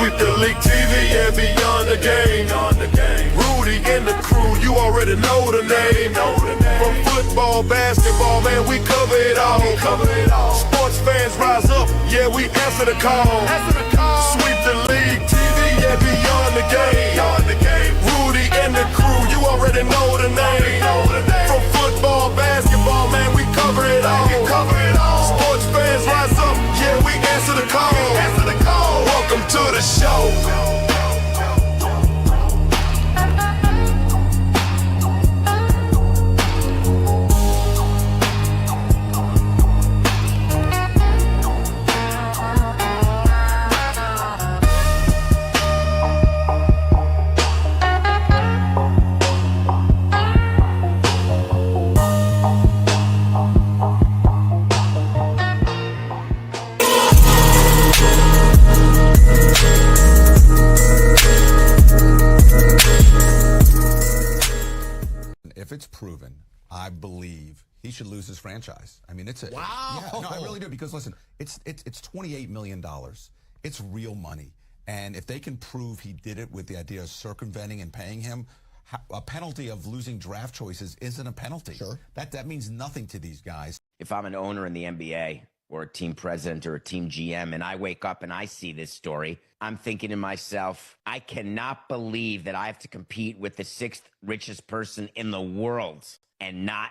Sweep the League TV and beyond the game. Rudy and the crew, you already know the name. From football, basketball, man, we cover it all. Sports fans rise up, yeah, we answer the call. Sweep the League TV and beyond the game. Rudy and the crew, you already know the name. From football, basketball, man, we cover it all. Sports fans rise up, yeah, we answer the call. Welcome to the show. If it's proven, I believe he should lose his franchise. I mean, it's a wow. Yeah, no, I really do, because listen, it's $28 million. It's real money, and if they can prove he did it with the idea of circumventing and paying him, a penalty of losing draft choices isn't a penalty. Sure. That means nothing to these guys. If I'm an owner in the NBA or a team president or a team GM and I wake up and I see this story, I'm thinking to myself, I cannot believe that I have to compete with the sixth richest person in the world and not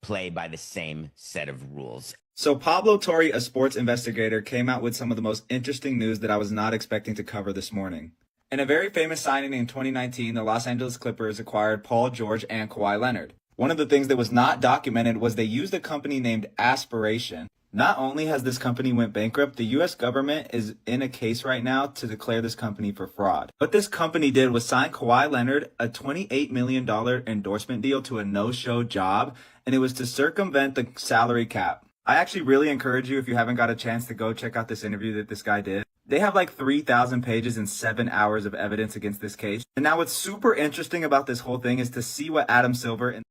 play by the same set of rules. So Pablo Torre, a sports investigator, came out with some of the most interesting news that I was not expecting to cover this morning. In a very famous signing in 2019, the Los Angeles Clippers acquired Paul George and Kawhi Leonard. One of the things that was not documented was they used a company named Aspiration. Not only has this company went bankrupt, the U.S. government is in a case right now to declare this company for fraud. What this company did was sign Kawhi Leonard a $28 million endorsement deal to a no-show job, and it was to circumvent the salary cap. I actually really encourage you, if you haven't got a chance, to go check out this interview that this guy did. They have like 3,000 pages and 7 hours of evidence against this case. And now what's super interesting about this whole thing is to see what Adam Silver and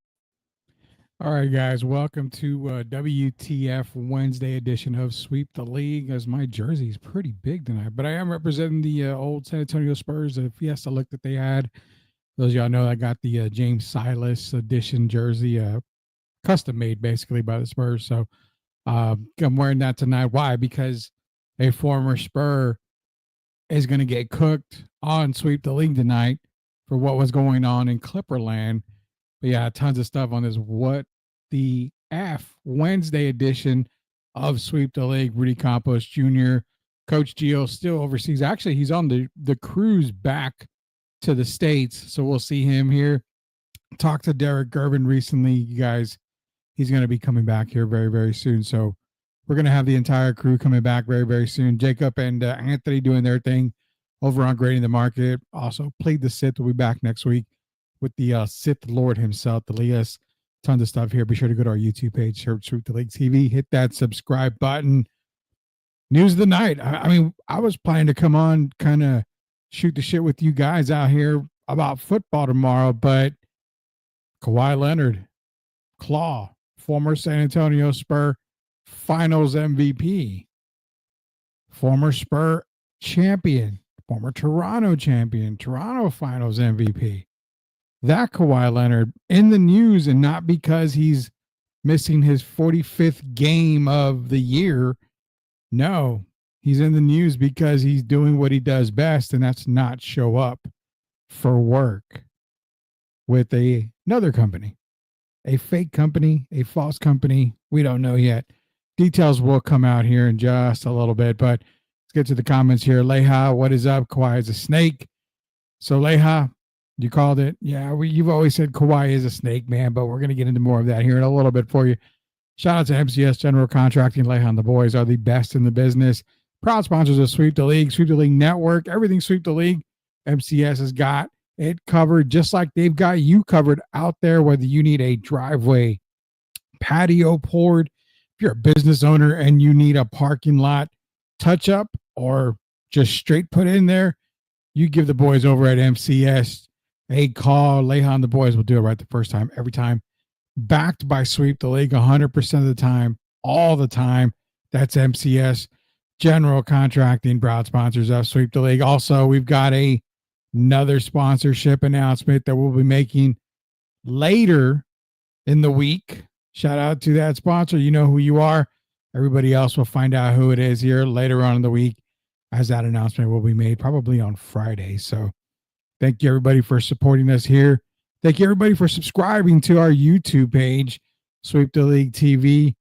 All right, guys, welcome to WTF Wednesday edition of Sweep the League. As my jersey is pretty big tonight, but I am representing the old San Antonio Spurs, the Fiesta look that they had. Those of y'all know I got the James Silas edition jersey, custom made basically by the Spurs. So I'm wearing that tonight. Why? Because a former Spur is going to get cooked on Sweep the League tonight for what was going on in Clipperland. But yeah, tons of stuff on this What the F Wednesday edition of Sweep the League. Rudy Campos Jr., Coach Gio still overseas. Actually, he's on the cruise back to the States, so we'll see him here. Talked to Derek Gervin recently, you guys. He's going to be coming back here very, very soon. So we're going to have the entire crew coming back very, very soon. Jacob and Anthony doing their thing over on Grading the Market. Also, Plead the Sith will be back next week with the Sith Lord himself, Elias. Tons of stuff here. Be sure to go to our YouTube page, search Sweep the League TV, hit that subscribe button. News of the night. I mean, I was planning to come on, kind of shoot the shit with you guys out here about football tomorrow, but Kawhi Leonard, Claw, former San Antonio Spur Finals MVP, former Spur champion, former Toronto champion, Toronto Finals MVP. That Kawhi Leonard in the news, and not because he's missing his 45th game of the year. No, he's in the news because he's doing what he does best, and that's not show up for work with another company, a fake company, a false company. We don't know yet. Details will come out here in just a little bit, but let's get to the comments here. Leha, what is up? Kawhi is a snake. So Leha, you called it. Yeah, you've always said Kawhi is a snake, man, but we're going to get into more of that here in a little bit for you. Shout out to MCS General Contracting. Leha and the boys are the best in the business. Proud sponsors of Sweep the League Network, everything Sweep the League. MCS has got it covered, just like they've got you covered out there, whether you need a driveway patio poured, if you're a business owner and you need a parking lot touch up or just straight put in there, you give the boys over at MCS a call. Leha and the boys will do it right the first time, every time. Backed by Sweep the League 100% of the time, all the time. That's MCS. general contracting proud sponsors of Sweep the League. Also, we've got another sponsorship announcement that we'll be making later in the week. Shout out to that sponsor. You know who you are. Everybody else will find out who it is here later on in the week, as that announcement will be made probably on Friday. So thank you, everybody, for supporting us here. Thank you, everybody, for subscribing to our YouTube page, Sweep the League TV.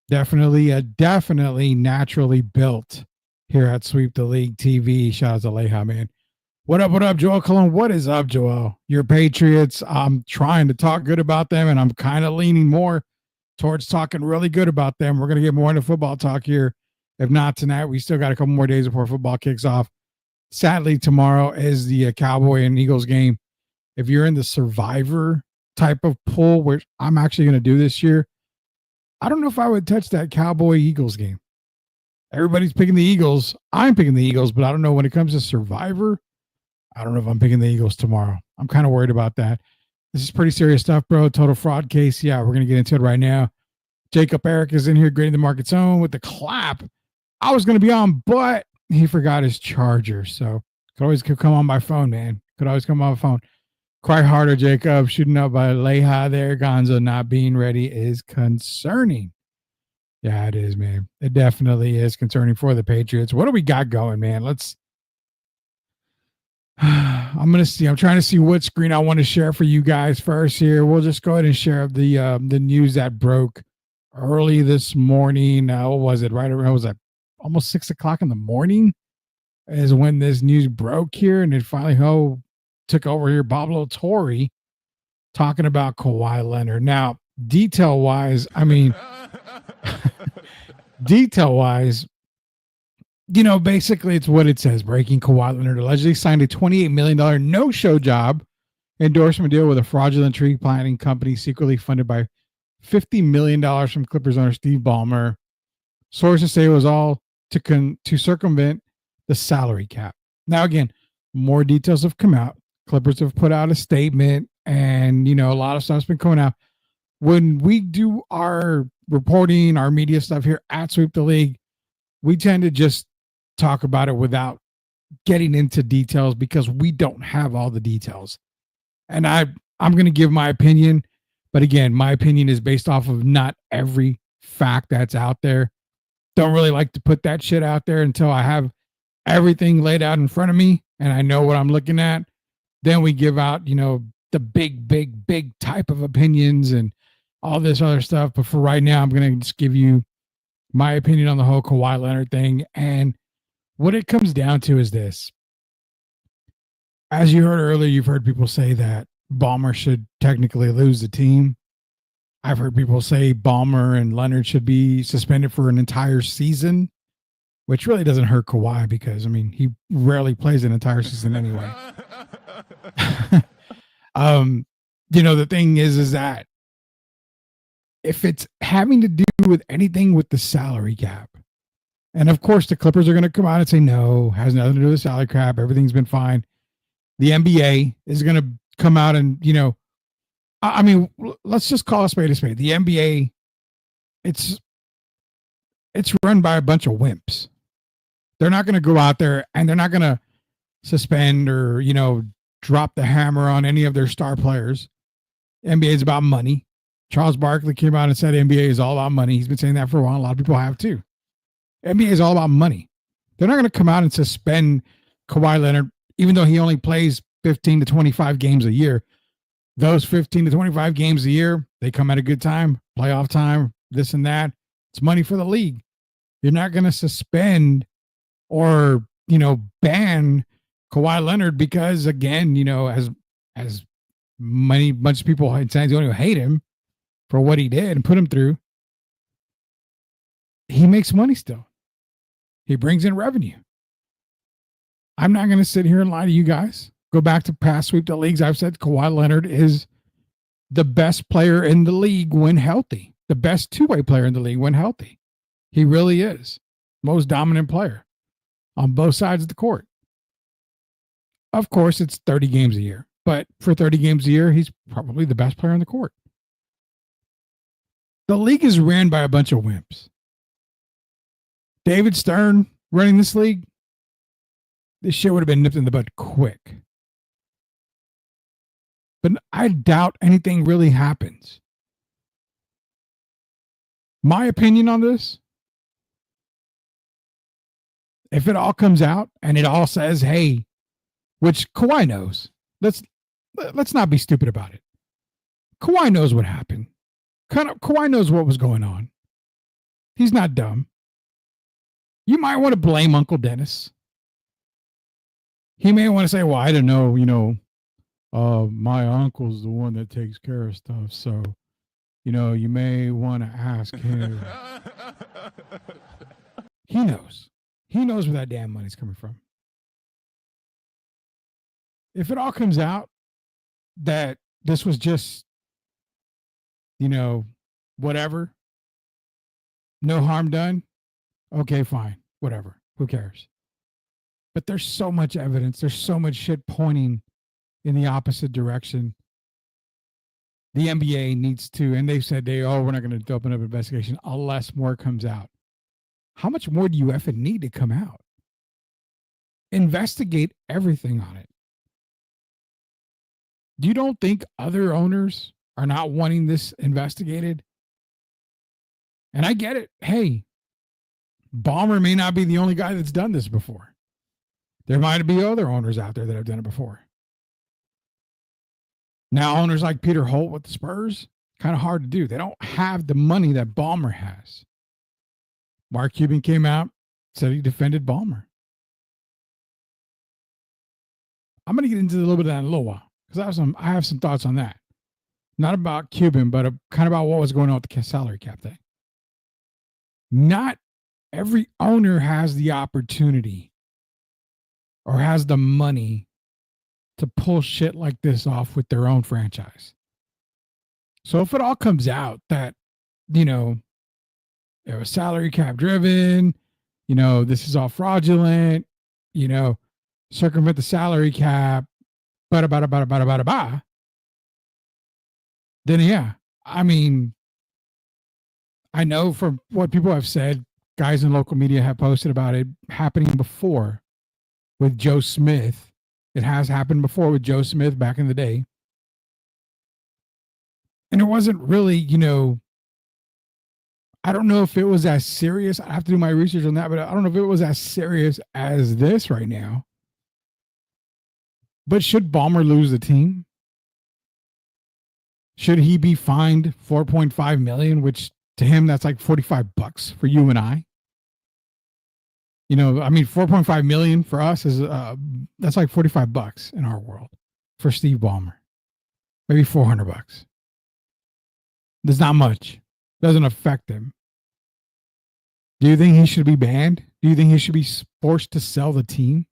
Definitely naturally built here at Sweep the League TV. Shout out to Leha, man. What up, Joel Cologne? What is up, Joel? Your Patriots, I'm trying to talk good about them, and I'm kind of leaning more towards talking really good about them. We're going to get more into football talk here. If not tonight, we still got a couple more days before football kicks off. Sadly, tomorrow is the Cowboy and Eagles game. If you're in the survivor type of pool, which I'm actually going to do this year, I don't know if I would touch that Cowboy-Eagles game. Everybody's picking the Eagles. I'm picking the Eagles, but I don't know when it comes to survivor. I don't know if I'm picking the Eagles tomorrow. I'm kind of worried about that. This is pretty serious stuff, bro. Total fraud case. Yeah, we're going to get into it right now. Jacob Eric is in here grading the market zone with the clap. I was going to be on, but he forgot his charger. So could come on by phone, man. Could always come on by phone. Cry harder, Jacob. Shooting up by Leha there. Gonzo not being ready is concerning. Yeah, it is, man. It definitely is concerning for the Patriots. What do we got going, man? I'm trying to see what screen I want to share for you guys first here. We'll just go ahead and share the news that broke early this morning. What was it? Right around, was that almost 6 o'clock in the morning is when this news broke here, and it finally took over here. Pablo Torre talking about Kawhi Leonard. Now, detail-wise, basically it's what it says. Breaking: Kawhi Leonard allegedly signed a $28 million no-show job endorsement deal with a fraudulent tree planting company secretly funded by $50 million from Clippers owner Steve Ballmer. Sources say it was all to circumvent the salary cap. Now, again, more details have come out. Clippers have put out a statement, and, a lot of stuff's been coming out. When we do our reporting, our media stuff here at Sweep the League, we tend to just talk about it without getting into details because we don't have all the details. And I'm going to give my opinion, but again, my opinion is based off of not every fact that's out there. Don't really like to put that shit out there until I have everything laid out in front of me and I know what I'm looking at. Then we give out, the big type of opinions and all this other stuff. But for right now, I'm going to just give you my opinion on the whole Kawhi Leonard thing. And what it comes down to is this. As you heard earlier, you've heard people say that Ballmer should technically lose the team. I've heard people say Ballmer and Leonard should be suspended for an entire season, which really doesn't hurt Kawhi because, he rarely plays an entire season anyway. The thing is that if it's having to do with anything with the salary cap, and of course the Clippers are going to come out and say, no, has nothing to do with the salary cap. Everything's been fine. The NBA is going to come out and, let's just call a spade a spade. The NBA, it's run by a bunch of wimps. They're not going to go out there and they're not going to suspend or, drop the hammer on any of their star players. NBA is about money. Charles Barkley came out and said NBA is all about money. He's been saying that for a while. A lot of people have too. NBA is all about money. They're not going to come out and suspend Kawhi Leonard, even though he only plays 15 to 25 games a year. Those 15 to 25 games a year, they come at a good time, playoff time, this and that. It's money for the league. You're not going to suspend or, ban Kawhi Leonard because, again, as bunch of people in San Antonio hate him for what he did and put him through, he makes money still. He brings in revenue. I'm not going to sit here and lie to you guys. Go back to past Sweep the Leagues. I've said Kawhi Leonard is the best player in the league when healthy. The best two-way player in the league when healthy. He really is. Most dominant player on both sides of the court. Of course, it's 30 games a year. But for 30 games a year, he's probably the best player on the court. The league is ran by a bunch of wimps. David Stern running this league, this shit would have been nipped in the bud quick. But I doubt anything really happens. My opinion on this, if it all comes out and it all says, hey, which Kawhi knows, let's not be stupid about it. Kawhi knows what happened. Kawhi knows what was going on. He's not dumb. You might want to blame Uncle Dennis. He may want to say, well, I don't know, my uncle's the one that takes care of stuff. So, you may want to ask him. He knows. He knows where that damn money's coming from. If it all comes out that this was just, whatever, no harm done, okay, fine, whatever, who cares? But there's so much evidence, there's so much shit pointing in the opposite direction. The NBA needs to, and they've said we're not going to open up an investigation unless more comes out. How much more do you effing need to come out? Investigate everything on it. You don't think other owners are not wanting this investigated? And I get it. Hey, Ballmer may not be the only guy that's done this before. There might be other owners out there that have done it before. Now, owners like Peter Holt with the Spurs, kind of hard to do. They don't have the money that Ballmer has. Mark Cuban came out, said he defended Ballmer. I'm going to get into a little bit of that in a little while because I have some thoughts on that. Not about Cuban, but kind of about what was going on with the salary cap thing. Not every owner has the opportunity or has the money to pull shit like this off with their own franchise. So if it all comes out that, it was salary cap driven, this is all fraudulent, circumvent the salary cap, then yeah, I mean, I know from what people have said, guys in local media have posted about it happening before with Joe Smith. It has happened before with Joe Smith back in the day. And it wasn't really, I don't know if it was as serious. I have to do my research on that, but I don't know if it was as serious as this right now. But should Ballmer lose the team? Should he be fined $4.5 million, which to him, that's like $45 for you and I? $4.5 million for us is that's like $45 in our world for Steve Ballmer. Maybe $400. There's not much. Doesn't affect him. Do you think he should be banned? Do you think he should be forced to sell the team?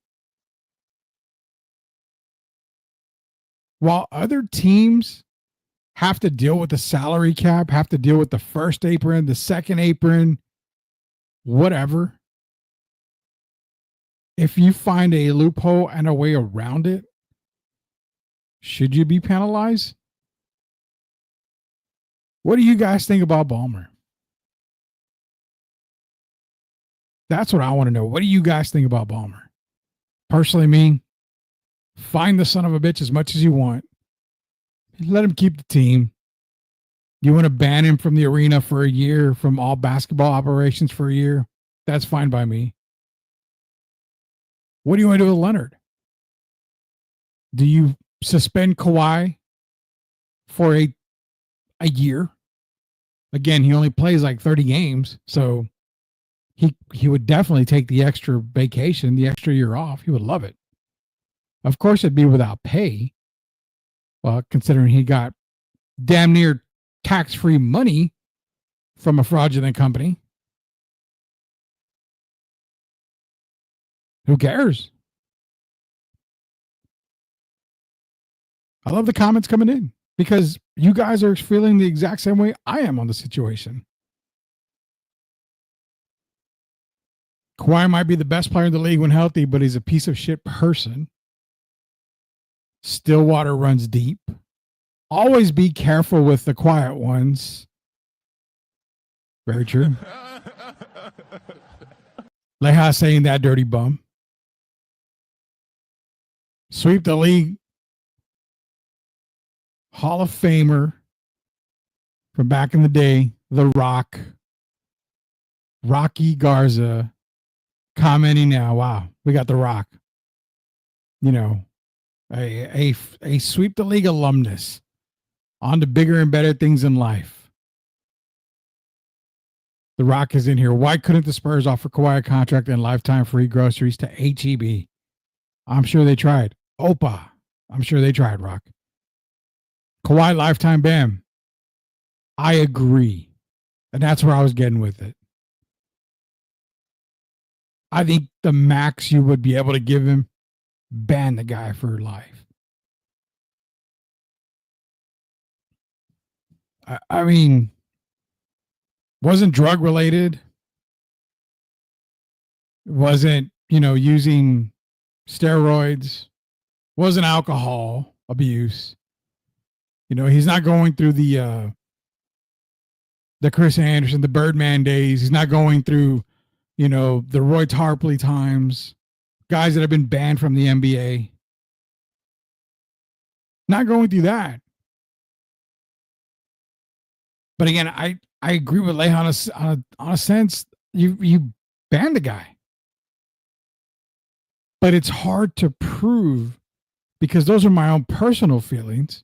While other teams have to deal with the salary cap, have to deal with the first apron, the second apron, whatever. If you find a loophole and a way around it, should you be penalized? What do you guys think about Ballmer? That's what I want to know. What do you guys think about Ballmer? Personally, me, find the son of a bitch as much as you want. Let him keep the team. You want to ban him from the arena for a year, from all basketball operations for a year? That's fine by me. What do you want to do with Leonard? Do you suspend Kawhi for a year? Again, he only plays like 30 games, so he would definitely take the extra vacation, the extra year off. He would love it. Of course, it'd be without pay. Well, considering he got damn near tax-free money from a fraudulent company. Who cares? I love the comments coming in because you guys are feeling the exact same way I am on the situation. Kawhi might be the best player in the league when healthy, but he's a piece of shit person. Stillwater runs deep. Always be careful with the quiet ones. Very true. Leja saying that dirty bum. Sweep the league. Hall of Famer from back in the day, The Rock, Rocky Garza, commenting now, wow, we got The Rock. You know, a Sweep the League alumnus on to bigger and better things in life. The Rock is in here. Why couldn't the Spurs offer Kawhi a contract and lifetime free groceries to HEB? I'm sure they tried. Opa, I'm sure they tried, Rock. Kawhi lifetime ban. I agree. And that's where I was getting with it. I think the max you would be able to give him, ban the guy for life. I mean, wasn't drug related. Wasn't, using steroids. Wasn't alcohol abuse. He's not going through the Chris Anderson, the Birdman days. He's not going through, the Roy Tarpley times, guys that have been banned from the NBA. Not going through that. But again, I agree with Leja on a sense. You ban the guy. But it's hard to prove, because those are my own personal feelings.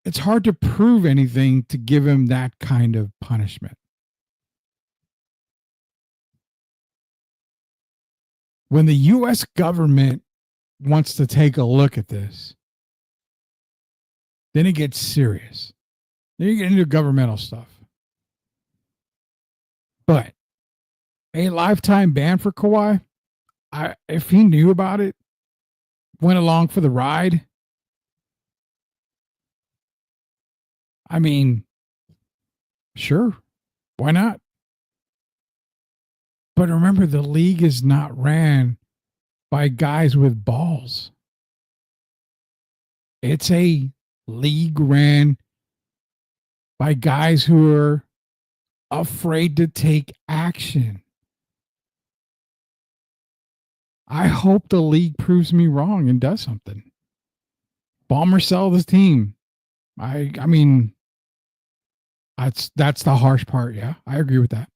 It's hard to prove anything to give him that kind of punishment. When the U.S. government wants to take a look at this, then it gets serious. Then you get into governmental stuff. But a lifetime ban for Kawhi, if he knew about it, went along for the ride, I mean, sure, why not? But remember, the league is not ran by guys with balls. It's a league ran by guys who are afraid to take action. I hope the league proves me wrong and does something. Ballmer sell this team. I mean, that's the harsh part. Yeah, I agree with that.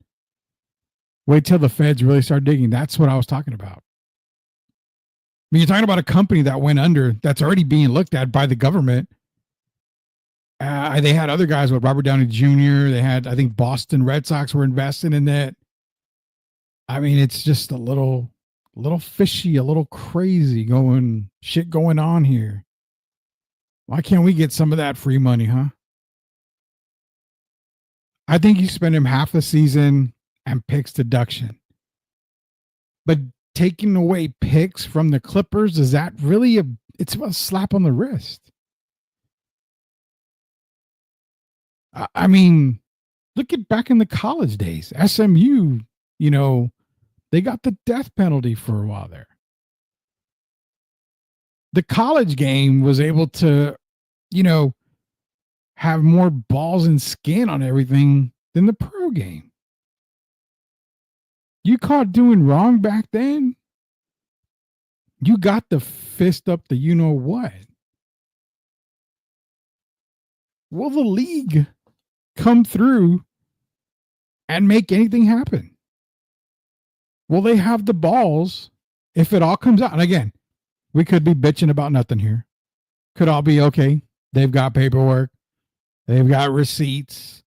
Wait till the feds really start digging. That's what I was talking about. I mean, you're talking about a company that went under, that's already being looked at by the government. They had other guys with Robert Downey Jr. They had, I think, Boston Red Sox were investing in that. I mean, it's just a little fishy, a little crazy shit going on here. Why can't we get some of that free money, huh? I think you spend him half the season and picks deduction. But taking away picks from the Clippers, is that really it's a slap on the wrist? I mean, look at back in the college days. SMU, they got the death penalty for a while there. The college game was able to, have more balls and skin on everything than the pro game. You caught doing wrong back then, you got the fist up the what. Will the league come through and make anything happen? Will they have the balls if it all comes out? And again, we could be bitching about nothing here. Could all be okay. They've got paperwork. They've got receipts.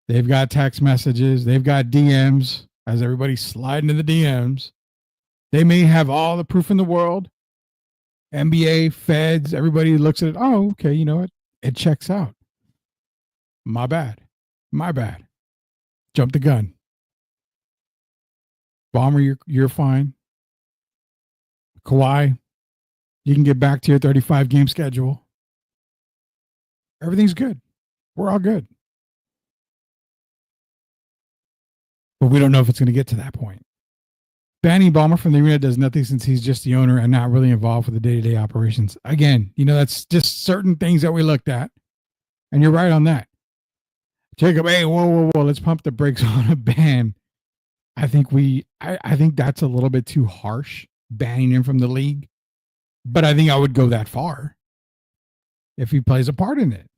They've got text messages. They've got DMs as everybody's sliding in the DMs. They may have all the proof in the world. NBA, feds, everybody looks at it. Oh, okay. You know what? It checks out. My bad. Jump the gun. Ballmer, you're fine. Kawhi, you can get back to your 35 game schedule. Everything's good. We're all good. But we don't know if it's going to get to that point. Banning Ballmer from the arena does nothing since he's just the owner and not really involved with the day-to-day operations. Again, that's just certain things that we looked at. And you're right on that. Jacob, hey, whoa. Let's pump the brakes on a ban. I think that's a little bit too harsh, banning him from the league. But I think I would go that far if he plays a part in it.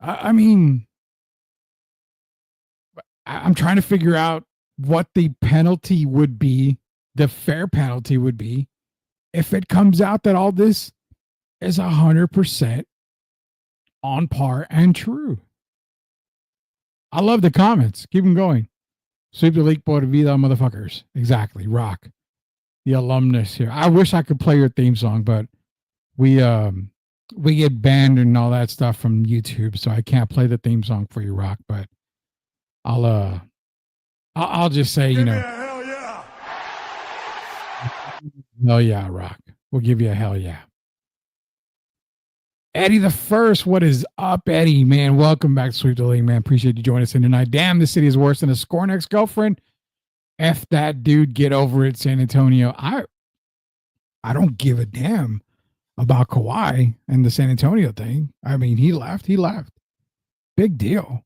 I mean, I'm trying to figure out what the penalty would be, the fair penalty would be, if it comes out that all this is 100% on par and true. I love the comments. Keep them going. Sweep the league por vida, motherfuckers. Exactly. Rock. The alumnus here. I wish I could play your theme song, but we get banned and all that stuff from YouTube, so I can't play the theme song for you, Rock. But I'll just say, you know, Hell yeah. hell yeah, Rock. We'll give you a hell yeah. Eddie the First, what is up, Eddie? Man, welcome back to Sweep the League, man. Appreciate you joining us in tonight. Damn, this city is worse than a scorn ex-girlfriend. F that dude, get over it, San Antonio. I don't give a damn about Kawhi and the San Antonio thing. I mean, he left. Big deal.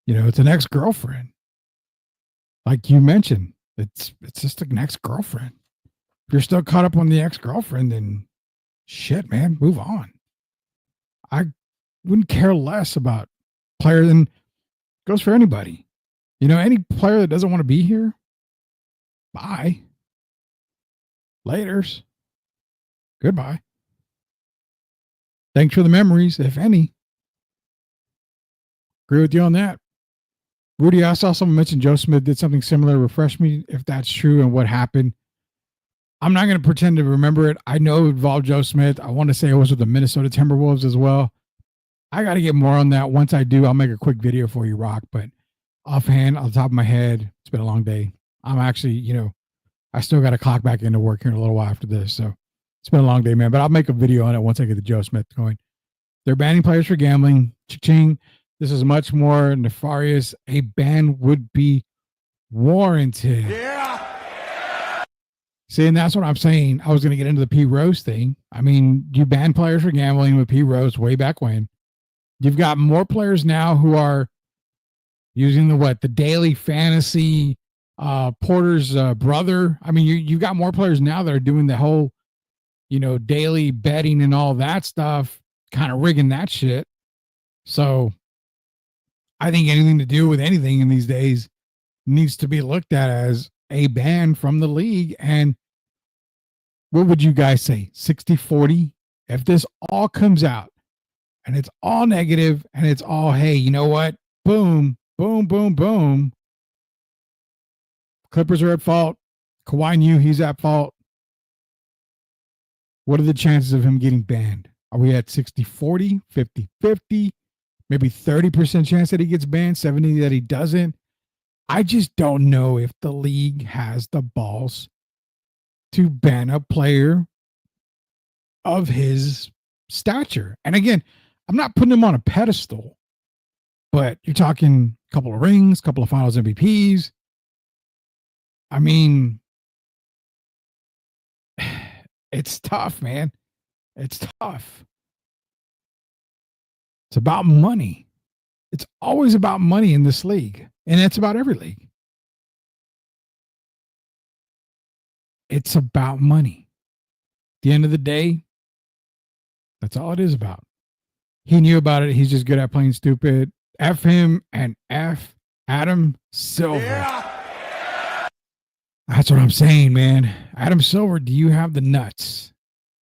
You know, it's an ex-girlfriend. Like you mentioned, it's just an ex-girlfriend. If you're still caught up on the ex-girlfriend, then shit, man, move on. I wouldn't care less about player than goes for anybody. You know, any player that doesn't want to be here, bye. Laters. Goodbye. Thanks for the memories, if any. Agree with you on that. Rudy, I saw someone mention Joe Smith did something similar. Refresh me if that's true and what happened. I'm not going to pretend to remember it. I know it involved Joe Smith. I want to say it was with the Minnesota Timberwolves as well. I got to get more on that. Once I do, I'll make a quick video for you, Rock. But offhand, on the top of my head, it's been a long day. I'm actually, you know, I still got to clock back into work here in a little while after this. So it's been a long day, man. But I'll make a video on it once I get the Joe Smith going. They're banning players for gambling. Cha-ching. This is much more nefarious. A ban would be warranted. Yeah. See, and that's what I'm saying. I was going to get into the P. Rose thing. I mean, you banned players for gambling with P. Rose way back when. You've got more players now who are using the daily fantasy, Porter's brother. I mean, you've got more players now that are doing the whole, you know, daily betting and all that stuff, kind of rigging that shit. So I think anything to do with anything in these days needs to be looked at as a ban from the league. And what would you guys say? 60-40? If this all comes out and it's all negative and it's all, hey, you know what? Boom, boom, boom, boom. Clippers are at fault. Kawhi knew he's at fault. What are the chances of him getting banned? Are we at 60-40, 50-50, maybe 30% chance that he gets banned, 70% that he doesn't? I just don't know if the league has the balls to ban a player of his stature. And again, I'm not putting him on a pedestal, but you're talking a couple of rings, a couple of finals MVPs. I mean, it's tough, man. It's tough. It's about money. It's always about money in this league. And it's about every league. It's about money. At the end of the day, that's all it is about. He knew about it. He's just good at playing stupid. F him and F Adam Silver. Yeah. That's what I'm saying, man. Adam Silver, do you have the nuts?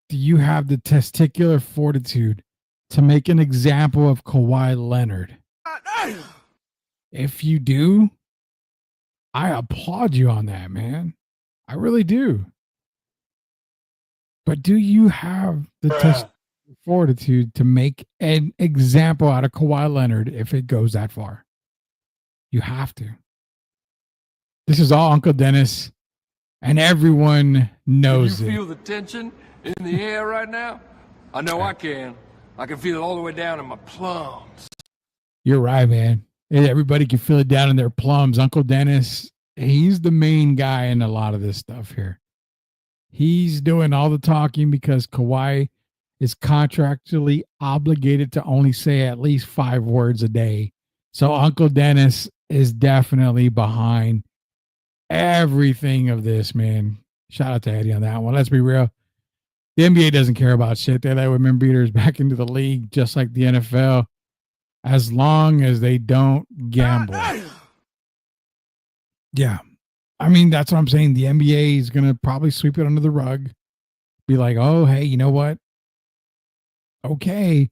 Do you have the testicular fortitude to make an example of Kawhi Leonard? If you do, I applaud you on that, man. I really do. But do you have the testicular fortitude to make an example out of Kawhi Leonard if it goes that far? You have to. This is all Uncle Dennis, and everyone knows it. Can you feel the tension in the air right now? I know I can. I can feel it all the way down in my plums. You're right, man. Everybody can feel it down in their plums. Uncle Dennis, he's the main guy in a lot of this stuff here. He's doing all the talking because Kawhi is contractually obligated to only say at least 5 words a day. So Uncle Dennis is definitely behind everything of this, man. Shout out to Eddie on that one. Let's be real. The NBA doesn't care about shit. They let women beaters back into the league just like the NFL, as long as they don't gamble. Yeah. I mean, that's what I'm saying. The NBA is going to probably sweep it under the rug. Be like, oh, hey, you know what? Okay.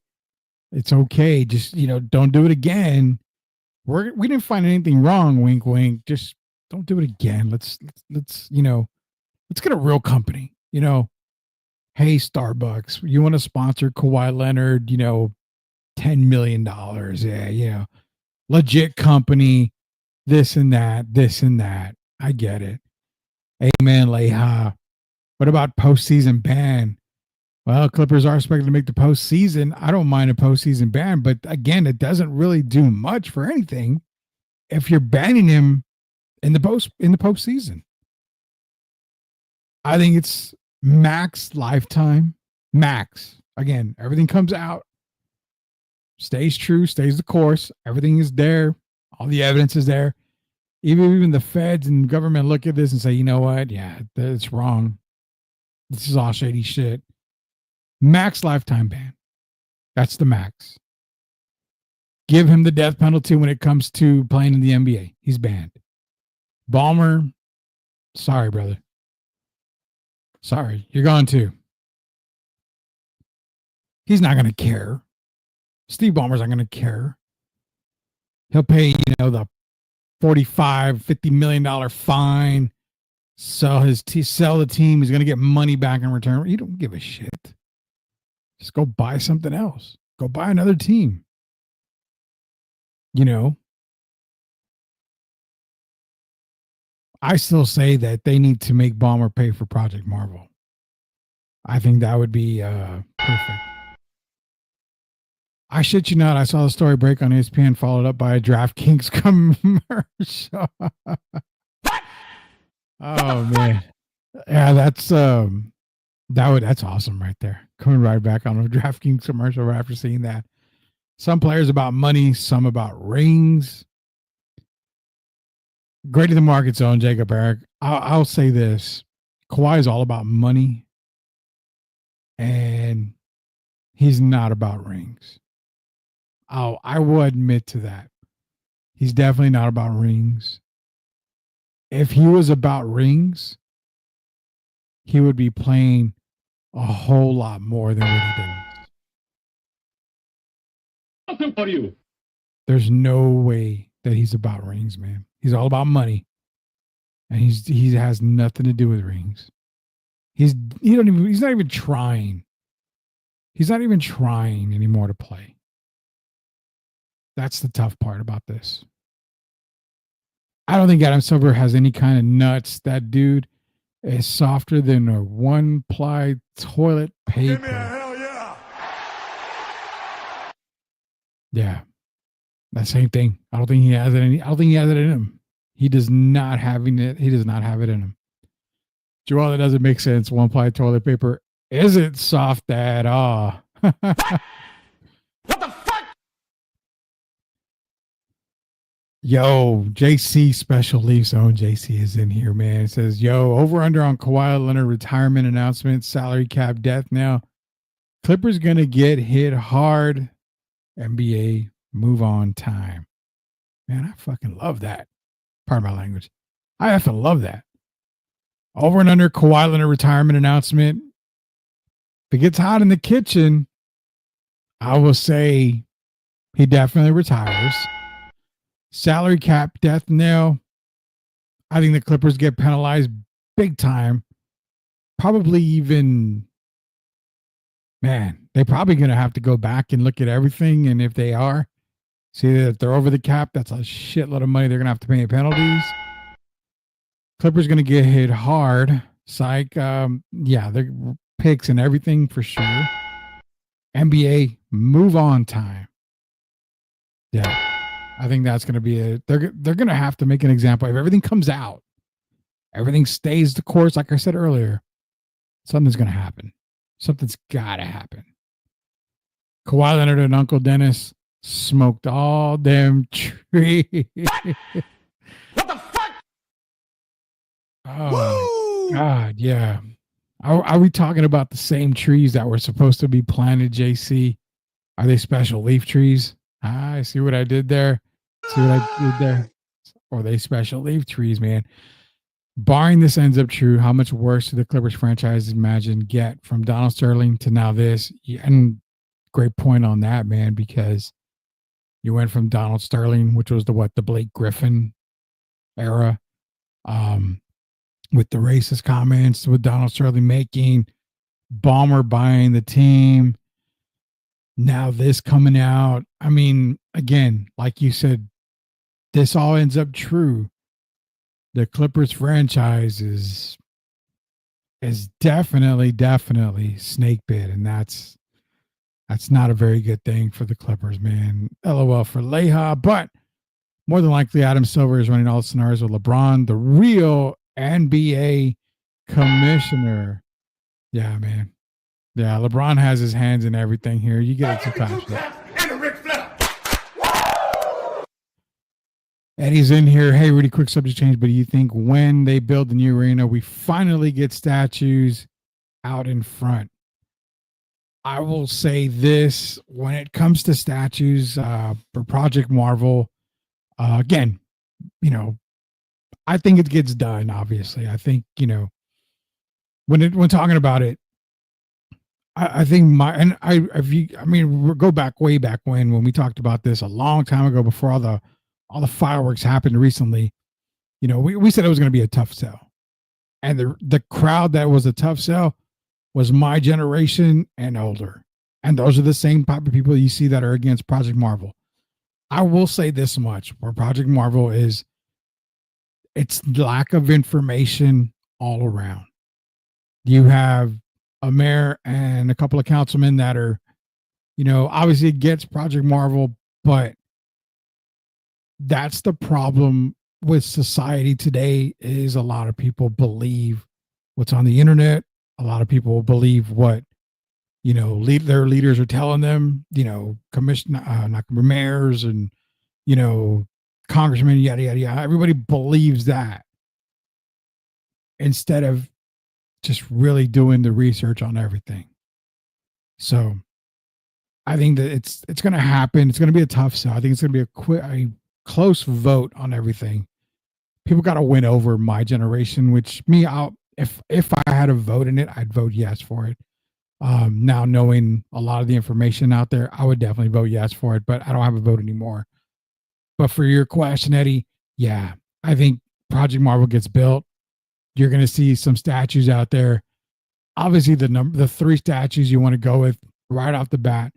It's okay. Just, don't do it again. We didn't find anything wrong. Wink, wink. Just don't do it again. Let's get a real company. Hey, Starbucks, you want to sponsor Kawhi Leonard, $10 million. Yeah, legit company, this and that. I get it. Amen, Leha. What about postseason ban? Well, Clippers are expected to make the postseason. I don't mind a postseason ban, but again, it doesn't really do much for anything if you're banning him in the postseason. I think it's max lifetime. Max. Again, everything comes out, stays true, stays the course. Everything is there. All the evidence is there. Even the feds and government look at this and say, you know what? Yeah, it's wrong. This is all shady shit. Max lifetime ban. That's the max. Give him the death penalty when it comes to playing in the NBA. He's banned. Ballmer, sorry, brother. Sorry, you're gone too. He's not going to care. Steve Ballmer's not going to care. He'll pay, the $45-50 million fine. Sell the team. He's going to get money back in return. You don't give a shit. Just go buy something else. Go buy another team. I still say that they need to make Ballmer pay for Project Marvel. I think that would be perfect. I shit you not. I saw the story break on ESPN, followed up by a DraftKings commercial. Oh man, yeah, that's awesome right there. Coming right back on a DraftKings commercial right after seeing that. Some players about money, some about rings. Great in the market zone, Jacob Eric. I'll say this: Kawhi is all about money, and he's not about rings. I will admit to that. He's definitely not about rings. If he was about rings, he would be playing a whole lot more than what he does. Nothing for you. There's no way that he's about rings, man. He's all about money, and he has nothing to do with rings. He's not even trying. He's not even trying anymore to play. That's the tough part about this. I don't think Adam Silver has any kind of nuts. That dude is softer than a one-ply toilet paper. Give me a hell yeah. Yeah. That same thing. I don't think he has it in him. He does not have it. He does not have it in him. Joel, that doesn't make sense. One-ply toilet paper isn't soft at all. What the fuck? Yo, JC Special Leaf Zone. JC is in here, man. It says, yo, over under on Kawhi Leonard retirement announcement, salary cap death now. Clippers going to get hit hard. NBA move on time. Man, I fucking love that. Pardon my language. I effing love that. Over and under Kawhi Leonard retirement announcement. If it gets hot in the kitchen, I will say he definitely retires. Salary cap death nail. I think the Clippers get penalized big time. Probably even, man, they're probably going to have to go back and look at everything. And if they are, see that they're over the cap, that's a shitload of money they're going to have to pay in penalties. Clippers going to get hit hard. Psych. Yeah, they're picks and everything for sure. NBA move on time. Yeah. I think that's going to be they're going to have to make an example. If everything comes out, everything stays the course, like I said earlier, something's going to happen. Something's got to happen. Kawhi Leonard and Uncle Dennis smoked all them trees. What the fuck? Oh my God, yeah. Are we talking about the same trees that were supposed to be planted, JC? Are they special leaf trees? Ah, I see what I did there. See what I did there? Or are they special leaf trees, man? Barring this ends up true, how much worse do the Clippers franchise imagine get from Donald Sterling to now this? Yeah, and great point on that, man, because you went from Donald Sterling, which was the Blake Griffin era, with the racist comments, with Donald Sterling making, Ballmer buying the team. Now this coming out. I mean, again, like you said, this all ends up true. The Clippers franchise is definitely snake bit, and that's not a very good thing for the Clippers, man. LOL for Leha, but more than likely Adam Silver is running all the scenarios with LeBron, the real NBA commissioner. Yeah, man. Yeah, LeBron has his hands in everything here. You get it too passionate. Eddie's in here. Hey, really quick subject change, but do you think when they build the new arena, we finally get statues out in front? I will say this, when it comes to statues for Project Marvel, again, I think it gets done, obviously. I think, when talking about it, I think go back way back when we talked about this a long time ago before all the fireworks happened recently, we said it was going to be a tough sell. And the crowd that was a tough sell was my generation and older. And those are the same type of people you see that are against Project Marvel. I will say this much, where Project Marvel is, it's lack of information all around. You have a mayor and a couple of councilmen that are, obviously against Project Marvel, but that's the problem with society today is a lot of people believe what's on the internet. A lot of people believe what, their leaders are telling them, mayors and, congressmen, yada, yada, yada. Everybody believes that instead of just really doing the research on everything. So I think that it's going to happen. It's going to be a tough sell. I think it's going to be a close vote on everything. People got to win over my generation, which if I had a vote in it, I'd vote yes for it. Now knowing a lot of the information out there, I would definitely vote yes for it, but I don't have a vote anymore. But for your question, Eddie, yeah, I think Project Marvel gets built. You're going to see some statues out there. Obviously, the three statues you want to go with right off the bat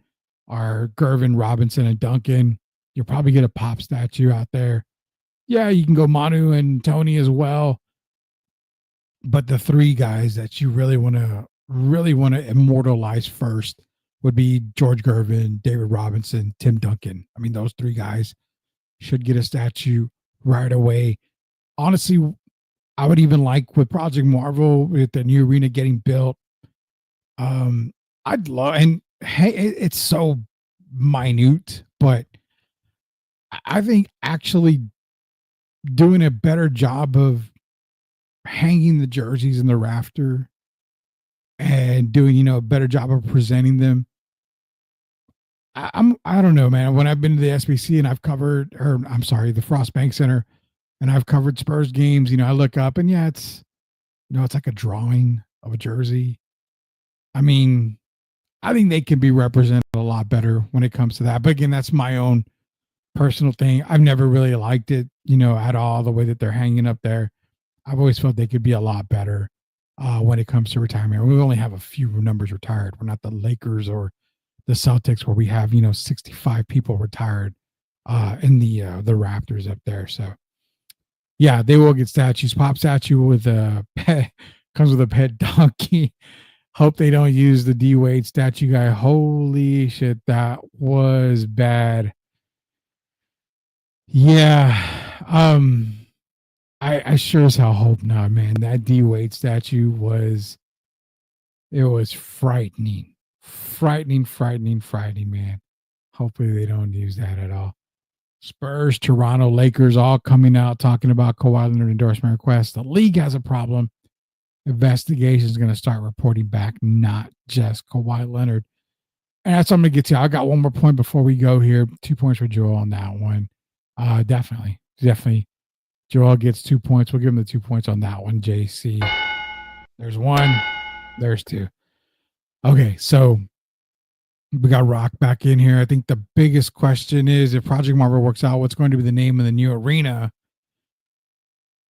are Gervin, Robinson, and Duncan. You'll probably get a Pop statue out there. Yeah, you can go Manu and Tony as well. But the three guys that you really want to immortalize first would be George Gervin, David Robinson, Tim Duncan. I mean, those three guys should get a statue right away. Honestly, I would even like with Project Marvel, with the new arena getting built. I'd love, and hey, it's so minute, but I think actually doing a better job of hanging the jerseys in the rafter and doing, a better job of presenting them. I don't know, man. When I've been to the SBC and I've covered, the Frost Bank Center, and I've covered Spurs games, I look up and yeah, it's, it's like a drawing of a jersey. I mean, I think they can be represented a lot better when it comes to that. But again, that's my own personal thing. I've never really liked it, at all, the way that they're hanging up there. I've always felt they could be a lot better when it comes to retirement. We only have a few numbers retired. We're not the Lakers or the Celtics where we have, 65 people retired in the Raptors up there. So yeah, they will get statues. Pop statue with a pet, comes with a pet donkey. Hope they don't use the D Wade statue guy. Holy shit, that was bad. Yeah. I sure as hell hope not, man. That D Wade statue was frightening. Frightening, man. Hopefully they don't use that at all. Spurs, Toronto, Lakers, all coming out talking about Kawhi Leonard endorsement requests. The league has a problem. Investigation is going to start reporting back, not just Kawhi Leonard. And that's what I'm going to get to. I got one more point before we go here. 2 points for Joel on that one. Definitely. Joel gets 2 points. We'll give him the 2 points on that one, JC. There's one. There's two. Okay, so we got Rock back in here. I think the biggest question is if Project Marvel works out, what's going to be the name of the new arena?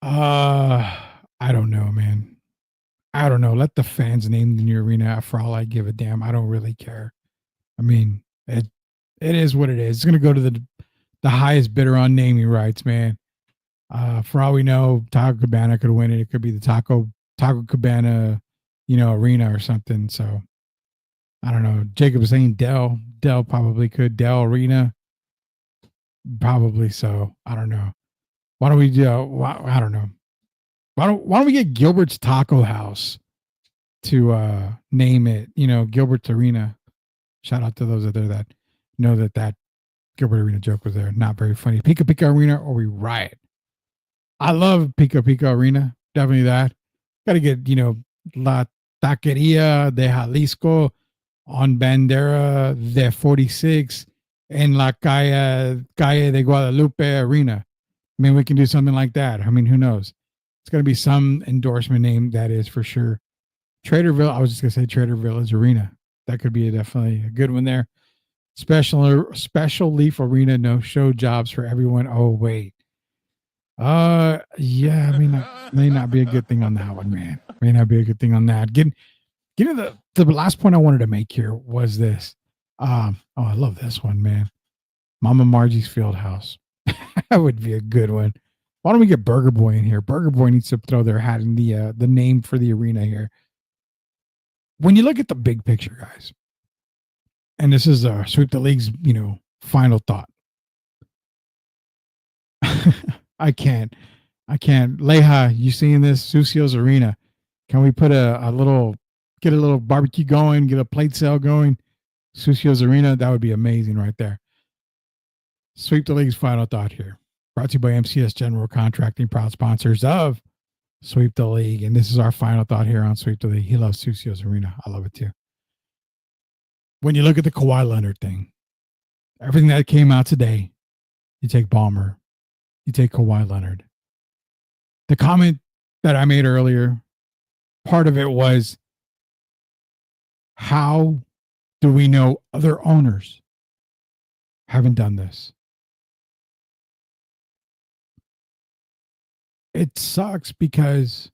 I don't know, man. I don't know. Let the fans name the new arena for all I give a damn. I don't really care. I mean, it is what it is. It's going to go to the highest bidder on naming rights, man. For all we know, Taco Cabana could win it. It could be the Taco Cabana, arena or something. So I don't know. Jacob was saying Dell probably could. Dell Arena, probably so. I don't know. Why don't we do? I don't know. Why don't we get Gilbert's Taco House to name it? Gilbert's Arena. Shout out to those out there that know that Gilbert Arena joke was there. Not very funny. Pika Pika Arena or we riot. I love Pika Pika Arena. Definitely that. Got to get La Taqueria de Jalisco on Bandera de 46 in La Calle de Guadalupe Arena. I mean, we can do something like that. I mean, who knows? It's going to be some endorsement name, that is for sure. Traderville, I was just going to say Trader Village Arena. That could be definitely a good one there. Special Leaf Arena, no show jobs for everyone. Oh, wait. Yeah, may not be a good thing on that one, man. May not be a good thing on that. Getting to the last point I wanted to make here was this. I love this one, man. Mama Margie's Fieldhouse. That would be a good one. Why don't we get Burger Boy in here? Burger Boy needs to throw their hat in the name for the arena here. When you look at the big picture, guys, and this is Sweep the League's, final thought. I can't. Leha, you seeing this? Susio's Arena. Can we put get a little barbecue going, get a plate sale going? Susio's Arena, that would be amazing right there. Sweep the League's final thought here. Brought to you by MCS General Contracting, proud sponsors of Sweep the League. And this is our final thought here on Sweep the League. He loves Susio's Arena. I love it too. When you look at the Kawhi Leonard thing, everything that came out today, you take Ballmer, you take Kawhi Leonard. The comment that I made earlier, part of it was, how do we know other owners haven't done this? It sucks because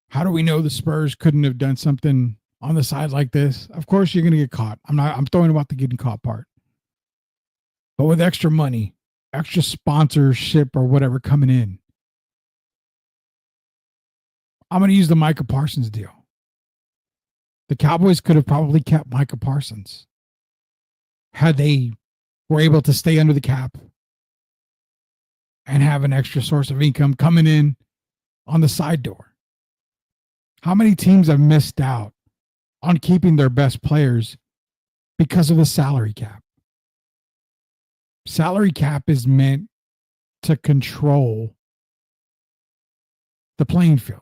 how do we know the Spurs couldn't have done something on the side like this? Of course, you're going to get caught. I'm throwing about the getting caught part. But with extra money, extra sponsorship or whatever coming in, I'm going to use the Micah Parsons deal. The Cowboys could have probably kept Micah Parsons had they were able to stay under the cap and have an extra source of income coming in on the side door. How many teams have missed out on keeping their best players because of the salary cap? Salary cap is meant to control the playing field.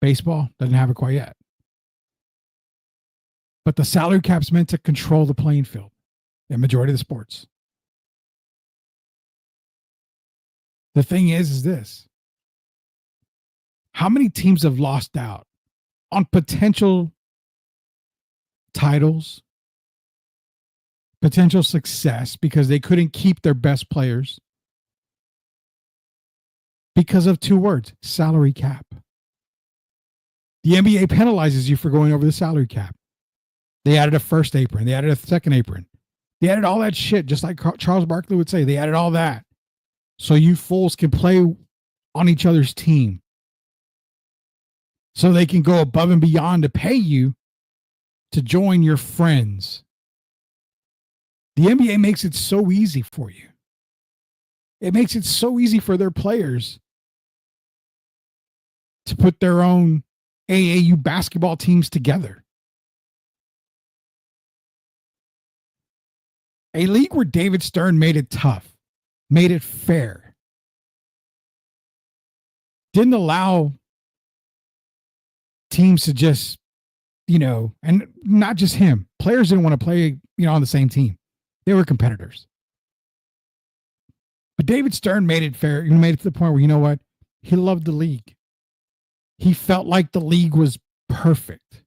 Baseball doesn't have it quite yet. But the salary cap is meant to control the playing field in majority of the sports. The thing is this. How many teams have lost out on potential titles, potential success because they couldn't keep their best players because of two words, salary cap? The NBA penalizes you for going over the salary cap. They added a first apron. They added a second apron. They added all that shit, just like Charles Barkley would say. They added all that so you fools can play on each other's team, so they can go above and beyond to pay you to join your friends. The NBA makes it so easy for you. It makes it so easy for their players to put their own AAU basketball teams together. A league where David Stern made it tough, made it fair, didn't allow teams to just, and not just him. Players didn't want to play, on the same team. They were competitors. But David Stern made it fair. He made it to the point where, you know what? He loved the league. He felt like the league was perfect.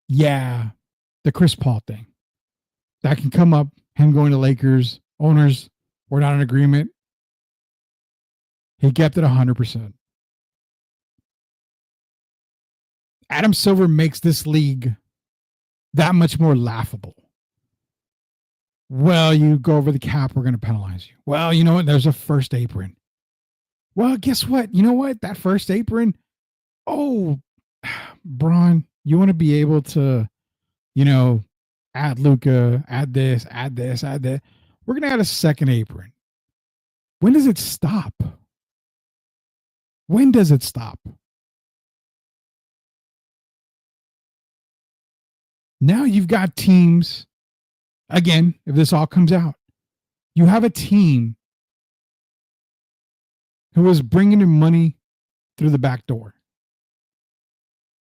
Yeah, the Chris Paul thing. That can come up, him going to Lakers, owners were not in agreement. He kept it 100%. Adam Silver makes this league that much more laughable. Well, you go over the cap, we're going to penalize you. Well, you know what? There's a first apron. Well, guess what? You know what? That first apron, oh, Braun, you want to be able to, add Luka, add this, add that. We're going to add a second apron. When does it stop? When does it stop? Now you've got teams, again, if this all comes out, you have a team who is bringing in money through the back door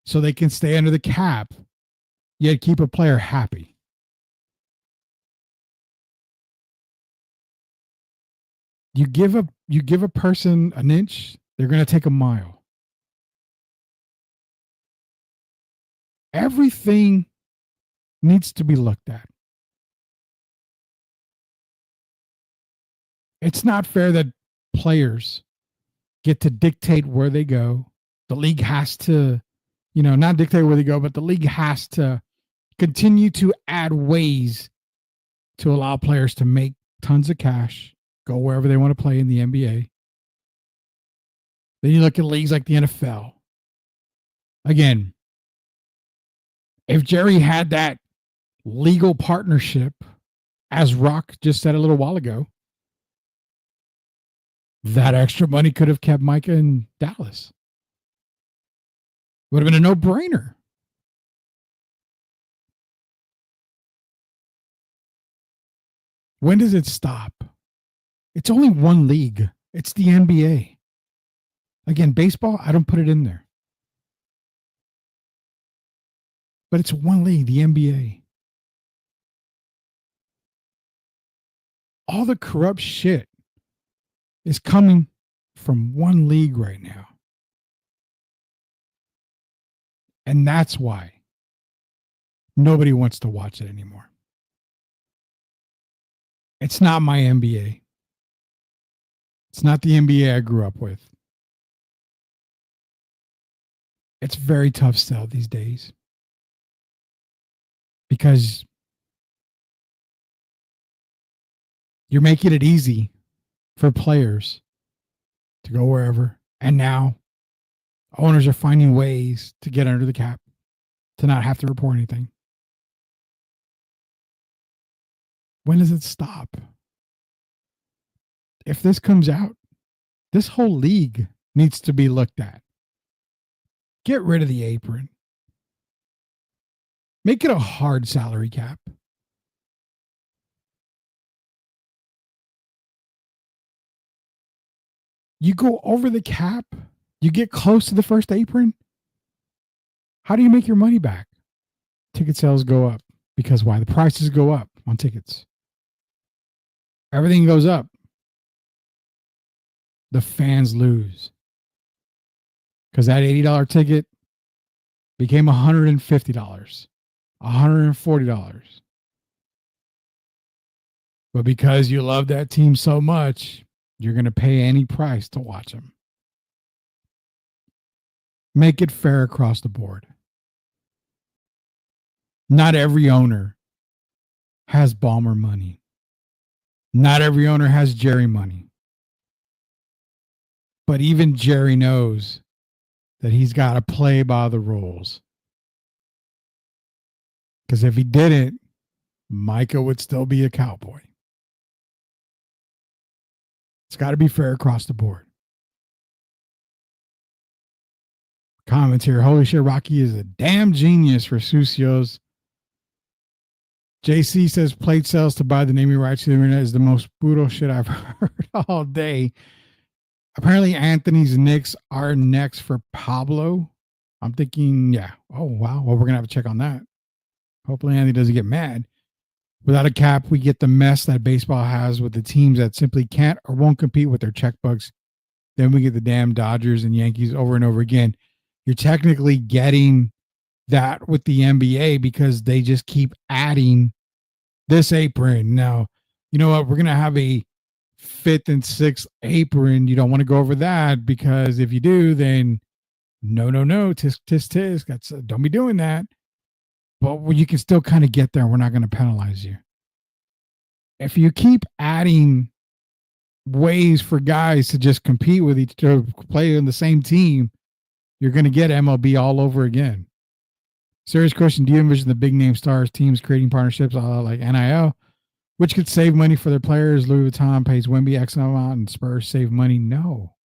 so they can stay under the cap, yet keep a player happy. You give a person an inch, they're going to take a mile. Everything needs to be looked at. It's not fair that players get to dictate where they go. The league has to, not dictate where they go, but the league has to continue to add ways to allow players to make tons of cash, go wherever they want to play in the NBA. Then you look at leagues like the NFL. Again, if Jerry had that legal partnership, as Rock just said a little while ago, that extra money could have kept Micah in Dallas. Would have been a no-brainer. When does it stop? It's only one league. It's the NBA. Again, baseball, I don't put it in there. But it's one league, the NBA. All the corrupt shit is coming from one league right now. And that's why nobody wants to watch it anymore. It's not my NBA. It's not the NBA I grew up with. It's very tough sell these days. Because you're making it easy for players to go wherever. And now owners are finding ways to get under the cap, to not have to report anything. When does it stop? If this comes out, this whole league needs to be looked at. Get rid of the apron. Make it a hard salary cap. You go over the cap, you get close to the first apron. How do you make your money back? Ticket sales go up. Because why? The prices go up on tickets. Everything goes up. The fans lose. Because that $80 ticket became $150, $140. But because you love that team so much, you're going to pay any price to watch them. Make it fair across the board. Not every owner has Ballmer money. Not every owner has Jerry money. But even Jerry knows that he's got to play by the rules. Because if he didn't, Micah would still be a Cowboy. It's got to be fair across the board. Comments here. Holy shit, Rocky is a damn genius for Susio's JC says plate sales to buy the naming rights to the arena is the most brutal shit I've heard all day. Apparently, Anthony's Knicks are next for Pablo. I'm thinking, yeah. Oh, wow. Well, we're going to have to check on that. Hopefully, Anthony doesn't get mad. Without a cap, we get the mess that baseball has with the teams that simply can't or won't compete with their checkbooks. Then we get the damn Dodgers and Yankees over and over again. You're technically getting that with the NBA because they just keep adding this apron. Now, you know what? We're going to have a 5th and 6th apron. You don't want to go over that because if you do, then no, tisk, tisk, tisk. That's don't be doing that. But you can still kind of get there. We're not going to penalize you. If you keep adding ways for guys to just compete with each other, play in the same team, you're going to get MLB all over again. Serious question. Do you envision the big name stars teams creating partnerships like NIL, which could save money for their players? Louis Vuitton pays Wemby X amount and Spurs save money. No,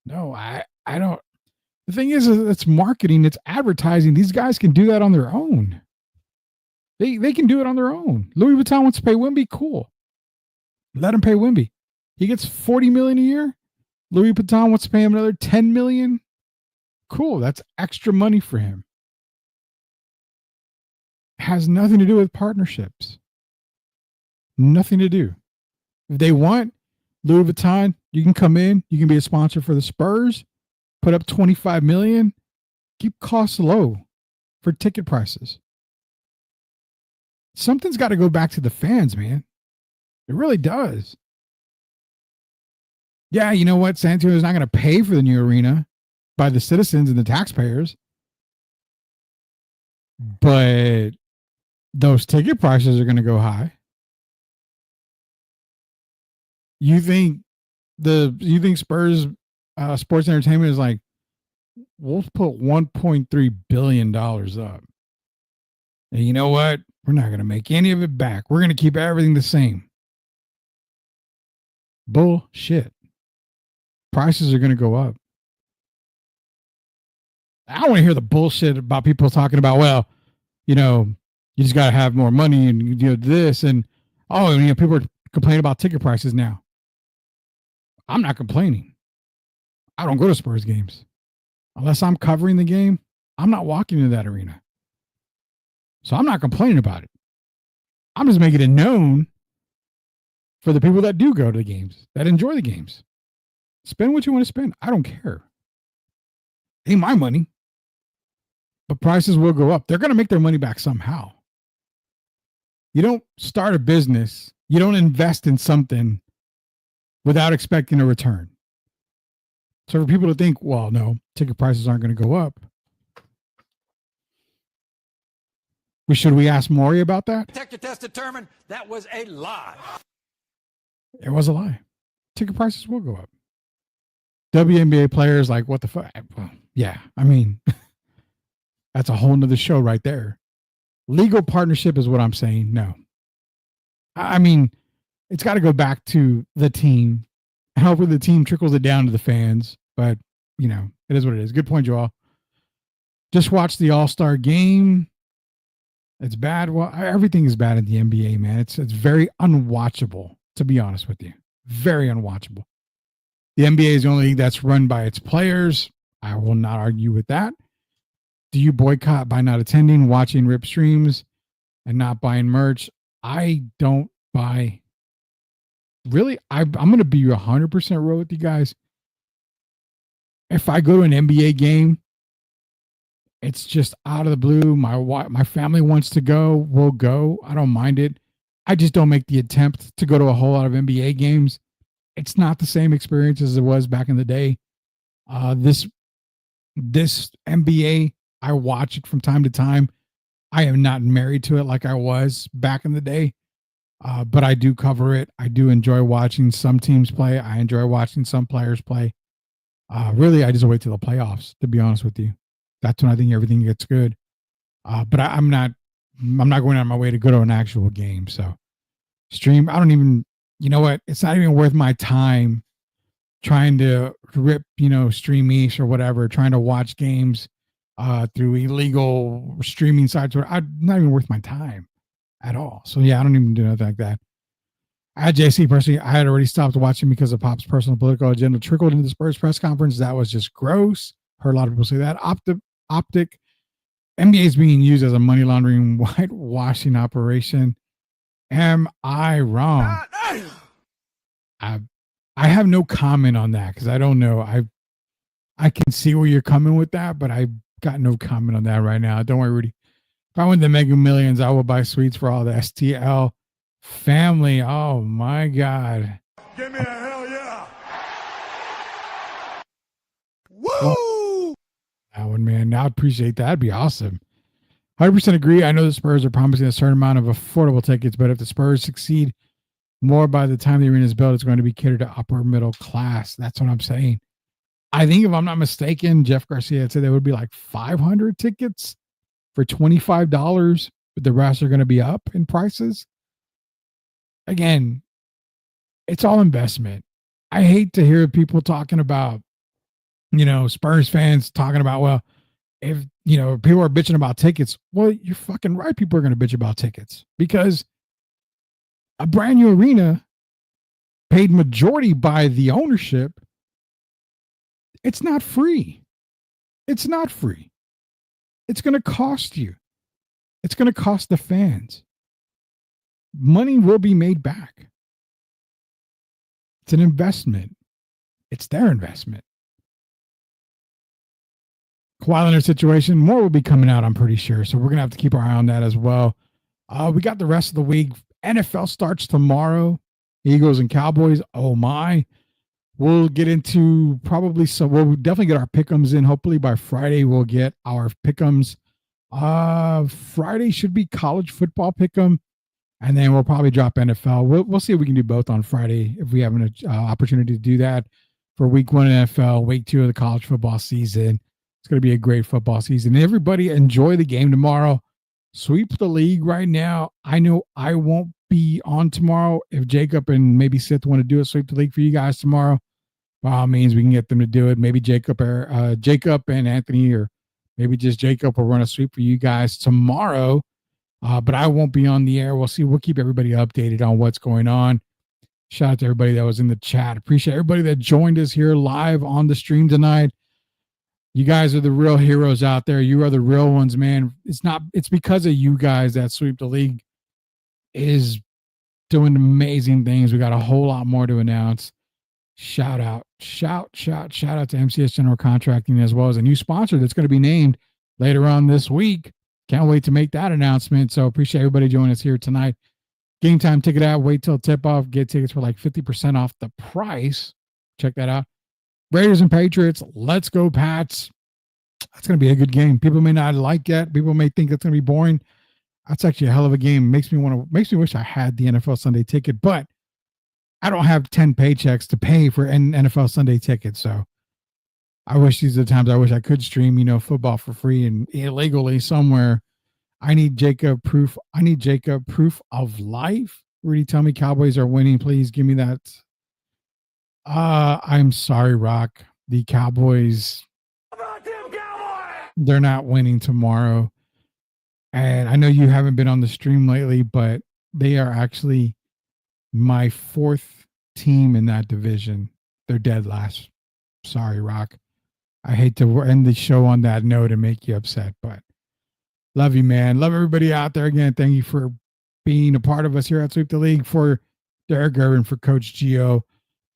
I don't. The thing is it's marketing, it's advertising. These guys can do that on their own. They can do it on their own. Louis Vuitton wants to pay Wemby. Cool. Let him pay Wemby. He gets $40 million a year. Louis Vuitton wants to pay him another $10 million. Cool. That's extra money for him. Has nothing to do with partnerships. Nothing to do. If they want Louis Vuitton, you can come in, you can be a sponsor for the Spurs, put up $25 million, keep costs low for ticket prices. Something's got to go back to the fans, man. It really does. Yeah, you know what? San Antonio's not going to pay for the new arena by the citizens and the taxpayers. But those ticket prices are going to go high. You think Spurs Sports Entertainment is like, we'll put $1.3 billion up. And you know what? We're not going to make any of it back. We're going to keep everything the same. Bullshit. Prices are going to go up. I don't want to hear the bullshit about people talking about, well, you know, you just got to have more money and you know this and people are complaining about ticket prices now. I'm not complaining. I don't go to Spurs games. Unless I'm covering the game, I'm not walking into that arena. So I'm not complaining about it. I'm just making it known for the people that do go to the games, that enjoy the games. Spend what you want to spend. I don't care. Ain't my money. But prices will go up. They're going to make their money back somehow. You don't start a business. You don't invest in something without expecting a return. So for people to think, well, no, ticket prices aren't going to go up. Should we ask Maury about that? Detector test determined that was a lie. It was a lie. Ticket prices will go up. WNBA players like, what the fuck? Well, yeah, I mean, that's a whole nother show right there. Legal partnership is what I'm saying. No. I mean, it's got to go back to the team. Hopefully the team trickles it down to the fans. But, you know, it is what it is. Good point, Joel. Just watch the All-Star game. It's bad. Well, everything is bad in the NBA, man. It's very unwatchable, to be honest with you. Very unwatchable. The NBA is the only league that's run by its players. I will not argue with that. Do you boycott by not attending, watching rip streams, and not buying merch? I don't buy. Really, I'm going to be 100% real with you guys. If I go to an NBA game, it's just out of the blue. My family wants to go. We'll go. I don't mind it. I just don't make the attempt to go to a whole lot of NBA games. It's not the same experience as it was back in the day. This NBA, I watch it from time to time. I am not married to it like I was back in the day, but I do cover it. I do enjoy watching some teams play. I enjoy watching some players play. Really, I just wait till the playoffs, to be honest with you. That's when I think everything gets good. But I'm not going out of my way to go to an actual game. So stream, I don't even, you know what? It's not even worth my time trying to rip, StreamEast or whatever, trying to watch games through illegal streaming sites. Not even worth my time. at all. So yeah, I don't even do nothing like that. I had JC personally, I had already stopped watching because of Pop's personal political agenda trickled into the Spurs press conference. That was just gross. Heard a lot of people say that. Optic NBA is being used as a money laundering whitewashing operation. Am I wrong? I have no comment on that because I don't know. I can see where you're coming with that, but I got no comment on that right now. Don't worry, Rudy. If I win the Mega Millions, I will buy suites for all the STL family. Oh my God. Give me a hell yeah. Woo! That one, man. I appreciate that. That'd be awesome. 100% agree. I know the Spurs are promising a certain amount of affordable tickets, but if the Spurs succeed more by the time the arena is built, it's going to be catered to upper middle class. That's what I'm saying. I think if I'm not mistaken, Jeff Garcia had said there would be like 500 tickets for $25, but the rest are going to be up in prices. Again, it's all investment. I hate to hear people talking about, Spurs fans talking about, well, if, people are bitching about tickets. Well, you're fucking right. People are going to bitch about tickets because a brand new arena paid majority by the ownership. It's not free. It's not free. It's going to cost you. It's going to cost the fans. Money will be made back. It's an investment. It's their investment. Kawhi Leonard situation, more will be coming out, I'm pretty sure. So we're going to have to keep our eye on that as well. We got the rest of the week. NFL starts tomorrow. Eagles and Cowboys. Oh my. We'll get into we'll definitely get our pick'ems in. Hopefully by Friday, we'll get our pick'ems. Friday should be college football pick'em. And then we'll probably drop NFL. We'll see if we can do both on Friday if we have an opportunity to do that for week 1 NFL, week 2 of the college football season. It's going to be a great football season. Everybody enjoy the game tomorrow. Sweep the league right now. I know I won't be on tomorrow. If Jacob and maybe Sith want to do a sweep the league for you guys tomorrow, by all means, we can get them to do it. Maybe Jacob and Anthony, or maybe just Jacob will run a sweep for you guys tomorrow. But I won't be on the air. We'll see. We'll keep everybody updated on what's going on. Shout out to everybody that was in the chat. Appreciate everybody that joined us here live on the stream tonight. You guys are the real heroes out there. You are the real ones, man. It's because of you guys that Sweep the League is doing amazing things. We got a whole lot more to announce. Shout out to MCS General Contracting, as well as a new sponsor that's going to be named later on this week. Can't wait to make that announcement. So appreciate everybody joining us here tonight. Game time ticket out. Wait till tip off. Get tickets for like 50% off the price. Check that out. Raiders and Patriots. Let's go, Pats. That's going to be a good game. People may not like it. People may think it's going to be boring. That's actually a hell of a game. Makes me wish I had the NFL Sunday ticket, but I don't have 10 paychecks to pay for an NFL Sunday ticket. So I wish these are the times I wish I could stream, football for free and illegally somewhere. I need Jacob proof. I need Jacob proof of life. Rudy, tell me Cowboys are winning. Please give me that. I'm sorry, Rock. The Cowboys, they're not winning tomorrow. And I know you haven't been on the stream lately, but they are actually my 4th team in that division. They're dead last. Sorry, Rock. I hate to end the show on that note and make you upset, but love you, man. Love everybody out there. Again, thank you for being a part of us here at Sweep the League. For Derek Irvin, for Coach Gio,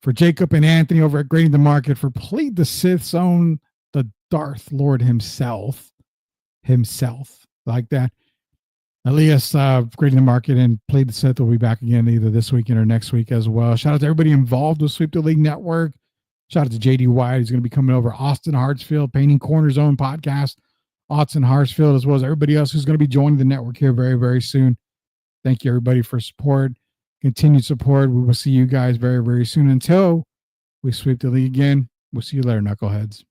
for Jacob and Anthony over at Grading the Market, for Plead the Sith's own, the Darth Lord himself, like that. Elias, Grading the Market, and Plead the Sith will be back again either this weekend or next week as well. Shout out to everybody involved with Sweep the League Network. Shout out to JD White, who's going to be coming over. Austin Hartsfield, Painting Corners own podcast. Austin Hartsfield, as well as everybody else who's going to be joining the network here very, very soon. Thank you, everybody, for support. Continued support. We will see you guys very, very soon. Until we sweep the league again, we'll see you later, knuckleheads.